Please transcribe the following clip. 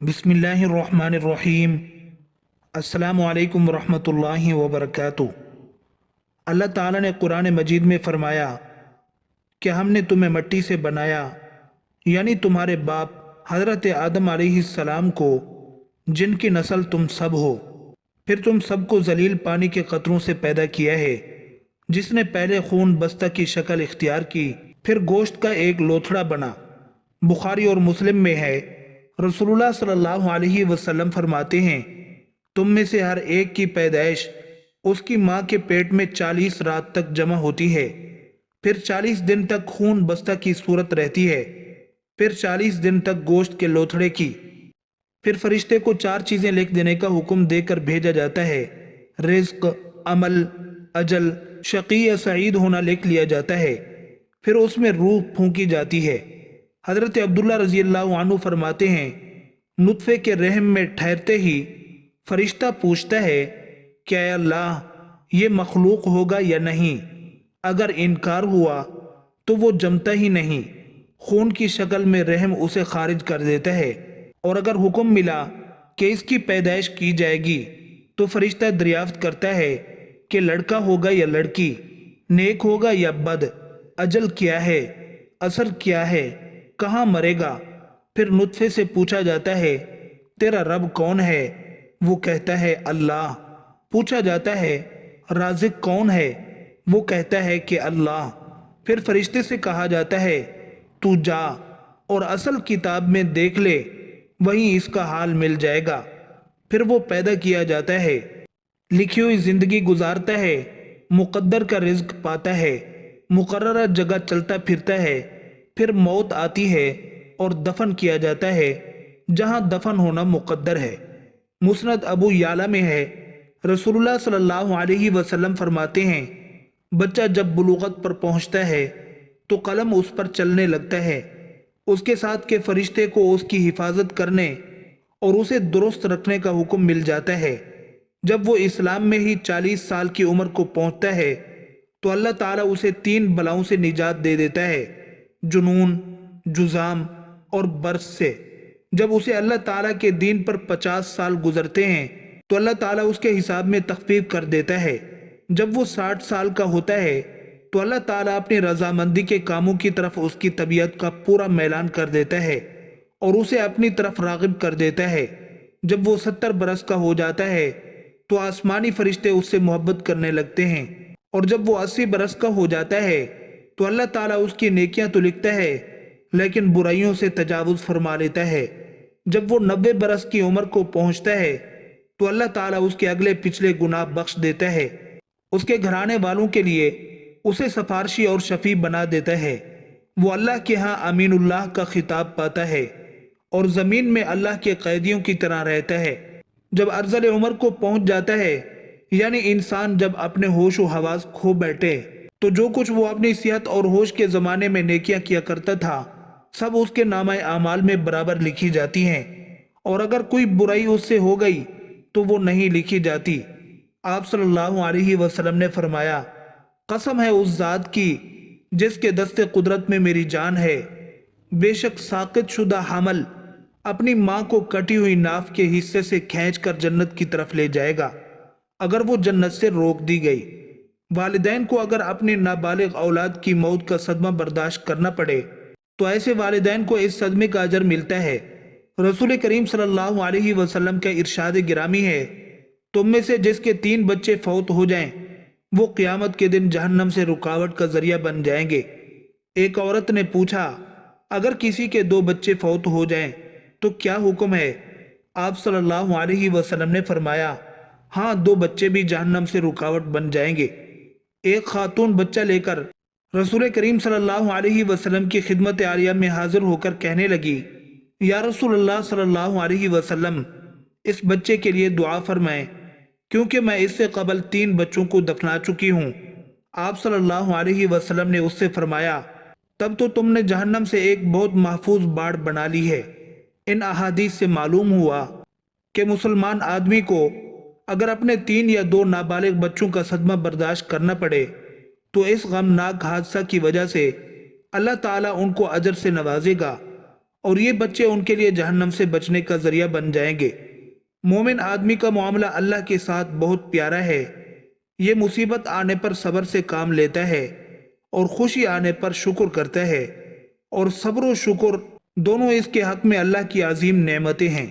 بسم اللہ الرحمن الرحیم۔ السلام علیکم ورحمۃ اللہ وبرکاتہ۔ اللہ تعالیٰ نے قرآن مجید میں فرمایا کہ ہم نے تمہیں مٹی سے بنایا، یعنی تمہارے باپ حضرت آدم علیہ السلام کو، جن کی نسل تم سب ہو۔ پھر تم سب کو ذلیل پانی کے قطروں سے پیدا کیا ہے، جس نے پہلے خون بستہ کی شکل اختیار کی، پھر گوشت کا ایک لوتھڑا بنا۔ بخاری اور مسلم میں ہے، رسول اللہ صلی اللہ علیہ وسلم فرماتے ہیں، تم میں سے ہر ایک کی پیدائش اس کی ماں کے پیٹ میں 40 رات تک جمع ہوتی ہے، پھر 40 دن تک خون بستہ کی صورت رہتی ہے، پھر 40 دن تک گوشت کے لوتھڑے کی، پھر فرشتے کو 4 چیزیں لکھ دینے کا حکم دے کر بھیجا جاتا ہے۔ رزق، عمل، اجل، شقی یا سعید ہونا لکھ لیا جاتا ہے، پھر اس میں روح پھونکی جاتی ہے۔ حضرت عبداللہ رضی اللہ عنہ فرماتے ہیں، نطفے کے رحم میں ٹھہرتے ہی فرشتہ پوچھتا ہے کہ اے اللہ، یہ مخلوق ہوگا یا نہیں؟ اگر انکار ہوا تو وہ جمتا ہی نہیں، خون کی شکل میں رحم اسے خارج کر دیتا ہے، اور اگر حکم ملا کہ اس کی پیدائش کی جائے گی تو فرشتہ دریافت کرتا ہے کہ لڑکا ہوگا یا لڑکی، نیک ہوگا یا بد، اجل کیا ہے، اثر کیا ہے، کہاں مرے گا؟ پھر نطفے سے پوچھا جاتا ہے، تیرا رب کون ہے؟ وہ کہتا ہے اللہ۔ پوچھا جاتا ہے، رازق کون ہے؟ وہ کہتا ہے کہ اللہ۔ پھر فرشتے سے کہا جاتا ہے، تو جا اور اصل کتاب میں دیکھ لے، وہیں اس کا حال مل جائے گا۔ پھر وہ پیدا کیا جاتا ہے، لکھی ہوئی زندگی گزارتا ہے، مقدر کا رزق پاتا ہے، مقررہ جگہ چلتا پھرتا ہے، پھر موت آتی ہے اور دفن کیا جاتا ہے جہاں دفن ہونا مقدر ہے۔ مسند ابو یعلا میں ہے، رسول اللہ صلی اللہ علیہ وسلم فرماتے ہیں، بچہ جب بلوغت پر پہنچتا ہے تو قلم اس پر چلنے لگتا ہے، اس کے ساتھ کے فرشتے کو اس کی حفاظت کرنے اور اسے درست رکھنے کا حکم مل جاتا ہے۔ جب وہ اسلام میں ہی 40 سال کی عمر کو پہنچتا ہے تو اللہ تعالیٰ اسے 3 بلاؤں سے نجات دے دیتا ہے، جنون، جزام اور برس سے۔ جب اسے اللہ تعالیٰ کے دین پر 50 سال گزرتے ہیں تو اللہ تعالیٰ اس کے حساب میں تخفیف کر دیتا ہے۔ جب وہ 60 سال کا ہوتا ہے تو اللہ تعالیٰ اپنی رضامندی کے کاموں کی طرف اس کی طبیعت کا پورا میلان کر دیتا ہے اور اسے اپنی طرف راغب کر دیتا ہے۔ جب وہ 70 برس کا ہو جاتا ہے تو آسمانی فرشتے اس سے محبت کرنے لگتے ہیں، اور جب وہ 80 برس کا ہو جاتا ہے تو اللہ تعالیٰ اس کی نیکیاں تو لکھتا ہے لیکن برائیوں سے تجاوز فرما لیتا ہے۔ جب وہ 90 برس کی عمر کو پہنچتا ہے تو اللہ تعالیٰ اس کے اگلے پچھلے گناہ بخش دیتا ہے، اس کے گھرانے والوں کے لیے اسے سفارشی اور شفیع بنا دیتا ہے۔ وہ اللہ کے ہاں امین اللہ کا خطاب پاتا ہے اور زمین میں اللہ کے قیدیوں کی طرح رہتا ہے۔ جب ارذل عمر کو پہنچ جاتا ہے، یعنی انسان جب اپنے ہوش و حواس کھو بیٹھے، تو جو کچھ وہ اپنی صحت اور ہوش کے زمانے میں نیکیاں کیا کرتا تھا سب اس کے نامہ اعمال میں برابر لکھی جاتی ہیں، اور اگر کوئی برائی اس سے ہو گئی تو وہ نہیں لکھی جاتی۔ آپ صلی اللہ علیہ وسلم نے فرمایا، قسم ہے اس ذات کی جس کے دست قدرت میں میری جان ہے، بے شک ساقط شدہ حمل اپنی ماں کو کٹی ہوئی ناف کے حصے سے کھینچ کر جنت کی طرف لے جائے گا اگر وہ جنت سے روک دی گئی۔ والدین کو اگر اپنی نابالغ اولاد کی موت کا صدمہ برداشت کرنا پڑے تو ایسے والدین کو اس صدمے کا اجر ملتا ہے۔ رسول کریم صلی اللہ علیہ وسلم کا ارشاد گرامی ہے، تم میں سے جس کے 3 بچے فوت ہو جائیں وہ قیامت کے دن جہنم سے رکاوٹ کا ذریعہ بن جائیں گے۔ ایک عورت نے پوچھا، اگر کسی کے 2 بچے فوت ہو جائیں تو کیا حکم ہے؟ آپ صلی اللہ علیہ وسلم نے فرمایا، ہاں 2 بچے بھی جہنم سے رکاوٹ بن جائیں گے۔ ایک خاتون بچہ لے کر رسول کریم صلی اللہ علیہ وسلم کی خدمت عالیہ میں حاضر ہو کر کہنے لگی، یا رسول اللہ صلی اللہ علیہ وسلم، اس بچے کے لیے دعا فرمائیں کیونکہ میں اس سے قبل 3 بچوں کو دفنا چکی ہوں۔ آپ صلی اللہ علیہ وسلم نے اس سے فرمایا، تب تو تم نے جہنم سے ایک بہت محفوظ باڑ بنا لی ہے۔ ان احادیث سے معلوم ہوا کہ مسلمان آدمی کو اگر اپنے 3 یا 2 نابالغ بچوں کا صدمہ برداشت کرنا پڑے تو اس غمناک حادثہ کی وجہ سے اللہ تعالیٰ ان کو اجر سے نوازے گا اور یہ بچے ان کے لیے جہنم سے بچنے کا ذریعہ بن جائیں گے۔ مومن آدمی کا معاملہ اللہ کے ساتھ بہت پیارا ہے۔ یہ مصیبت آنے پر صبر سے کام لیتا ہے اور خوشی آنے پر شکر کرتا ہے، اور صبر و شکر دونوں اس کے حق میں اللہ کی عظیم نعمتیں ہیں۔